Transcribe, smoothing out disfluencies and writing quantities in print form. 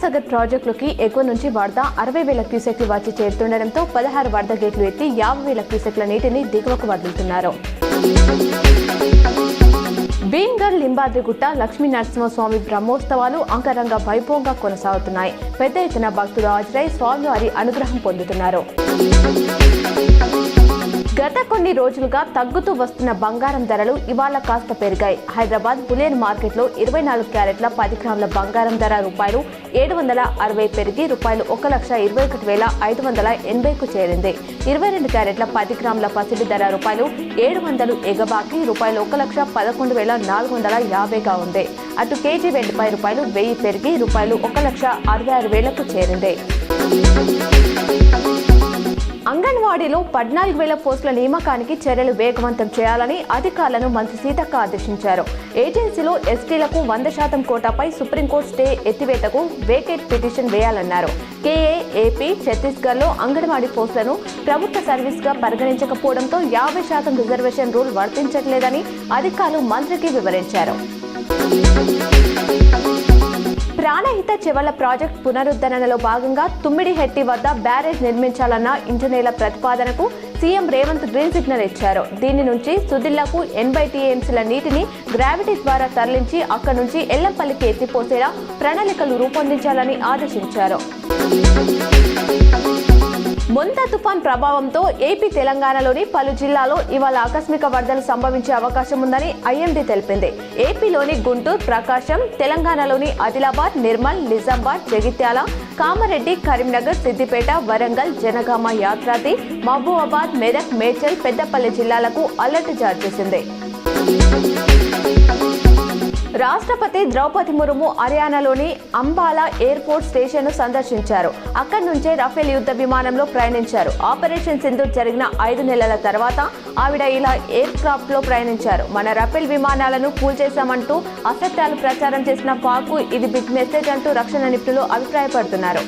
సాగర్ ప్రాజెక్టులోకి ఎక్కువ నుంచి వరద 60,000 క్యూసెక్లు వచ్చి చేరుతుండటంతో 16 వరద గేట్లు ఎత్తి 50,000 క్యూసెక్ల నీటిని దిగువకు వదులుతున్నారు. భీంగల్ లింబాద్రిగుట్ట లక్ష్మీ నరసింహస్వామి బ్రహ్మోత్సవాలు అంగరంగ వైభవంగా కొనసాగుతున్నాయి. పెద్ద ఎత్తున భక్తులు హాజరై స్వామివారి అనుగ్రహం పొందుతున్నారు. గత కొన్ని రోజులుగా తగ్గుతూ వస్తున్న బంగారం ధరలు ఇవాళ కాస్త పెరిగాయి. హైదరాబాద్ బులియన్ మార్కెట్లో 24 క్యారెట్ల 10 గ్రాముల బంగారం ధర రూపాయలు 760 పెరిగి రూపాయలు 1,21,580కు చేరింది. 22 క్యారెట్ల 10 గ్రాముల పసిడి ధర రూపాయలు 700 ఎగబాకి రూపాయలు 1,11,450గా ఉంది. అటు కేజీ వెండిపై రూపాయలు 1000 పెరిగి రూపాయలు 1,66,000కు చేరింది. అంగన్వాడీలో 14,000 పోస్టుల నియామకానికి చర్యలు వేగవంతం చేయాలని అధికారులను మంత్రి సీతక్క ఆదేశించారు. ఏజెన్సీలో ఎస్టీలకు 100% కోటాపై సుప్రీంకోర్టు స్టే ఎత్తివేతకు వేకేట్ పిటిషన్ వేయాలన్నారు. కేఏ, ఏపీ, ఛత్తీస్గఢ్లో అంగన్వాడీ పోస్టులను ప్రభుత్వ సర్వీస్గా పరిగణించకపోవడంతో 50% రిజర్వేషన్ రూల్ వర్తించట్లేదని అధికారులు మంత్రికి వివరించారు. ప్రాణహిత చెవళ్ల ప్రాజెక్టు పునరుద్ధరణలో భాగంగా తుమ్మిడిహెట్టి వద్ద బ్యారేజ్ నిర్మించాలన్న ఇంజనీర్ల ప్రతిపాదనకు సీఎం రేవంత్ గ్రీన్ సిగ్నల్ ఇచ్చారు. దీని నుంచి సుదిల్లకు 80 టీఎంసీల నీటిని గ్రావిటీ ద్వారా తరలించి అక్కడి నుంచి ఎల్లంపల్లికి ఎత్తిపోసేలా ప్రణాళికలు రూపొందించాలని ఆదేశించారు. మొంతా తుఫాన్ ప్రభావంతో ఏపీ, తెలంగాణలోని పలు జిల్లాల్లో ఇవాళ ఆకస్మిక వరదలు సంభవించే అవకాశం ఉందని ఐఎండీ తెలిపింది. ఏపీలోని గుంటూరు, ప్రకాశం, తెలంగాణలోని ఆదిలాబాద్, నిర్మల్, నిజామాబాద్, జగిత్యాల, కామారెడ్డి, కరీంనగర్, సిద్దిపేట, వరంగల్, జనగామ, యాదాద్రి, మహబూబాబాద్, మెదక్, మేడ్చల్, పెద్దపల్లి జిల్లాలకు అలర్ట్ జారీ చేసింది. రాష్ట్రపతి ద్రౌపది ముర్ము హర్యానాలోని అంబాలా ఎయిర్పోర్ట్ స్టేషన్ను సందర్శించారు. అక్కడి నుంచే రఫేల్ యుద్ధ విమానంలో ప్రయాణించారు. ఆపరేషన్ సింధూర్ జరిగిన 5 నెలల తర్వాత ఆవిడ ఇలా ఎయిర్ క్రాఫ్ట్ లో ప్రయాణించారు. మన రఫేల్ విమానాలను కూల్చేశామంటూ అసత్యాలు ప్రచారం చేసిన పాక్ ఇది బిగ్ మెసేజ్ అంటూ రక్షణ నిపుణులు అభిప్రాయపడుతున్నారు.